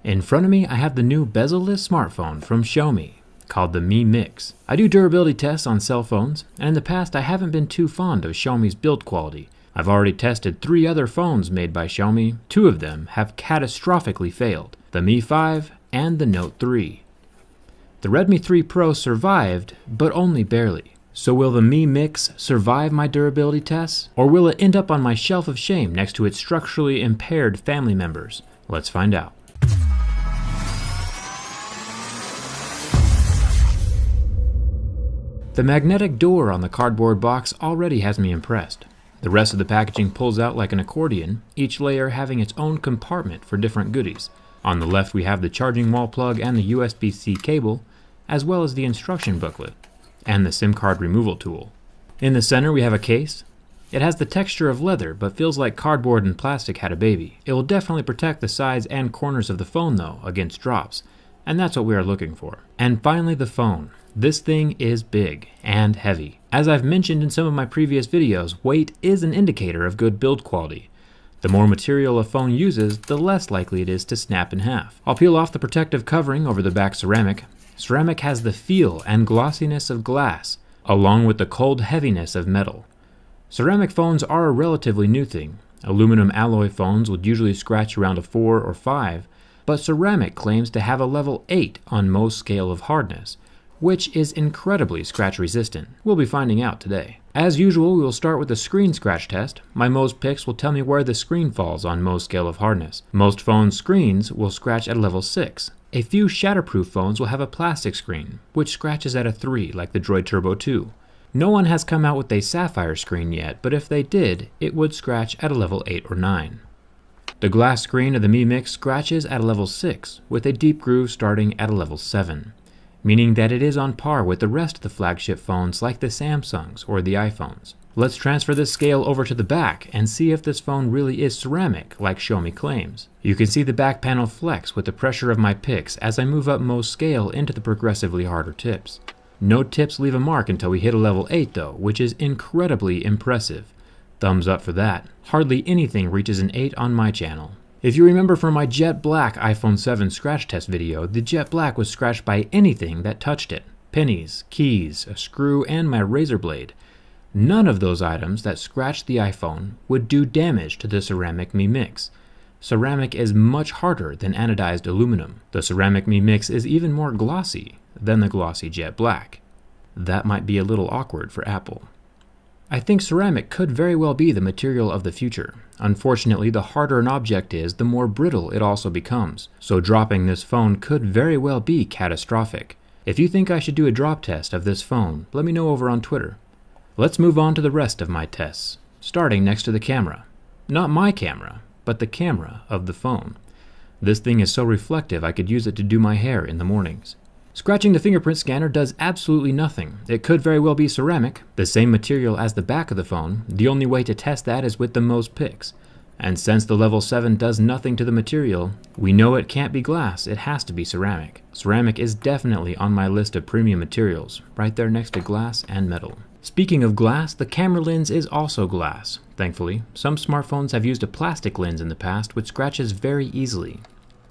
In front of me, I have the new bezel-less smartphone from Xiaomi, called the Mi Mix. I do durability tests on cell phones, and in the past I haven't been too fond of Xiaomi's build quality. I've already tested 3 other phones made by Xiaomi. 2 of them have catastrophically failed, the Mi 5 and the Note 3. The Redmi 3 Pro survived, but only barely. So will the Mi Mix survive my durability tests, or will it end up on my shelf of shame next to its structurally impaired family members? Let's find out. The magnetic door on the cardboard box already has me impressed. The rest of the packaging pulls out like an accordion, each layer having its own compartment for different goodies. On the left we have the charging wall plug and the USB-C cable, as well as the instruction booklet, and the SIM card removal tool. In the center we have a case. It has the texture of leather, but feels like cardboard and plastic had a baby. It will definitely protect the sides and corners of the phone though, against drops, and that's what we are looking for. And finally the phone. This thing is big and heavy. As I've mentioned in some of my previous videos, weight is an indicator of good build quality. The more material a phone uses, the less likely it is to snap in half. I'll peel off the protective covering over the back ceramic. Ceramic has the feel and glossiness of glass, along with the cold heaviness of metal. Ceramic phones are a relatively new thing. Aluminum alloy phones would usually scratch around a 4 or 5, but ceramic claims to have a level 8 on Mohs scale of hardness, which is incredibly scratch resistant. We'll be finding out today. As usual, we will start with the screen scratch test. My Mohs picks will tell me where the screen falls on Mohs scale of hardness. Most phones' screens will scratch at level 6. A few shatterproof phones will have a plastic screen, which scratches at a 3 like the Droid Turbo 2. No one has come out with a sapphire screen yet, but if they did, it would scratch at a level 8 or 9. The glass screen of the Mi Mix scratches at a level 6, with a deep groove starting at a level 7. Meaning that it is on par with the rest of the flagship phones like the Samsungs or the iPhones. Let's transfer this scale over to the back and see if this phone really is ceramic like Xiaomi claims. You can see the back panel flex with the pressure of my picks as I move up Mohs scale into the progressively harder tips. No tips leave a mark until we hit a level 8 though, which is incredibly impressive. Thumbs up for that. Hardly anything reaches an 8 on my channel. If you remember from my jet black iPhone 7 scratch test video, the jet black was scratched by anything that touched it. Pennies, keys, a screw, and my razor blade. None of those items that scratched the iPhone would do damage to the ceramic Mi Mix. Ceramic is much harder than anodized aluminum. The ceramic Mi Mix is even more glossy than the glossy jet black. That might be a little awkward for Apple. I think ceramic could very well be the material of the future. Unfortunately, the harder an object is, the more brittle it also becomes, so dropping this phone could very well be catastrophic. If you think I should do a drop test of this phone, let me know over on Twitter. Let's move on to the rest of my tests, starting next to the camera. Not my camera, but the camera of the phone. This thing is so reflective I could use it to do my hair in the mornings. Scratching the fingerprint scanner does absolutely nothing. It could very well be ceramic, the same material as the back of the phone. The only way to test that is with the Mohs picks. And since the level 7 does nothing to the material, we know it can't be glass, it has to be ceramic. Ceramic is definitely on my list of premium materials, right there next to glass and metal. Speaking of glass, the camera lens is also glass, thankfully. Some smartphones have used a plastic lens in the past, which scratches very easily.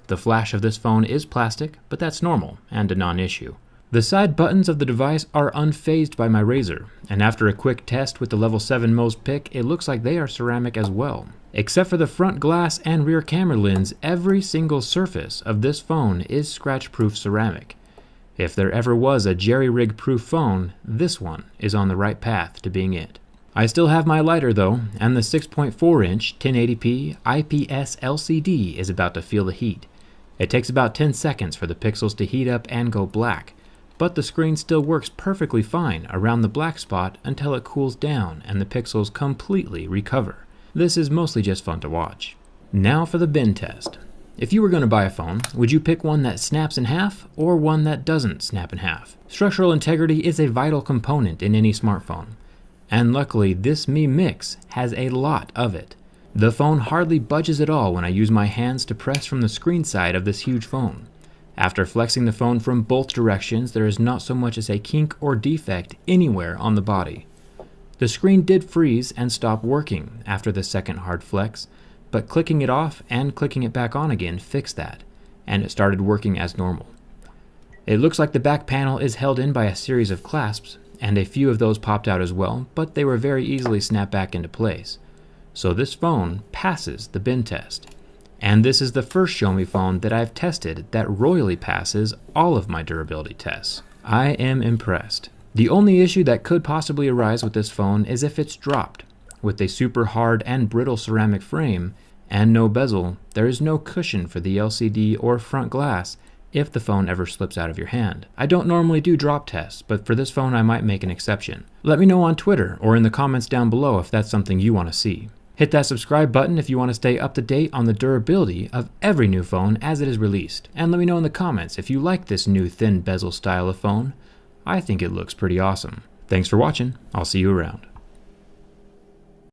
The flash of this phone is plastic, but that's normal and a non-issue. The side buttons of the device are unfazed by my razor, and after a quick test with the level 7 Mohs pick, it looks like they are ceramic as well. Except for the front glass and rear camera lens, every single surface of this phone is scratch-proof ceramic. If there ever was a jerry-rig-proof phone, this one is on the right path to being it. I still have my lighter though, and the 6.4-inch 1080p IPS LCD is about to feel the heat. It takes about 10 seconds for the pixels to heat up and go black, but the screen still works perfectly fine around the black spot until it cools down and the pixels completely recover. This is mostly just fun to watch. Now for the bend test. If you were going to buy a phone, would you pick one that snaps in half or one that doesn't snap in half? Structural integrity is a vital component in any smartphone, and luckily this Mi Mix has a lot of it. The phone hardly budges at all when I use my hands to press from the screen side of this huge phone. After flexing the phone from both directions, there is not so much as a kink or defect anywhere on the body. The screen did freeze and stop working after the second hard flex, but clicking it off and clicking it back on again fixed that. and it started working as normal. It looks like the back panel is held in by a series of clasps, and a few of those popped out as well, but they were very easily snapped back into place. So this phone passes the bin test. And this is the first Xiaomi phone that I've tested that royally passes all of my durability tests. I am impressed. The only issue that could possibly arise with this phone is if it's dropped. With a super hard and brittle ceramic frame and no bezel, there is no cushion for the LCD or front glass if the phone ever slips out of your hand. I don't normally do drop tests, but for this phone I might make an exception. Let me know on Twitter or in the comments down below if that's something you want to see. Hit that subscribe button if you want to stay up to date on the durability of every new phone as it is released. And let me know in the comments if you like this new thin bezel style of phone. I think it looks pretty awesome. Thanks for watching. I'll see you around.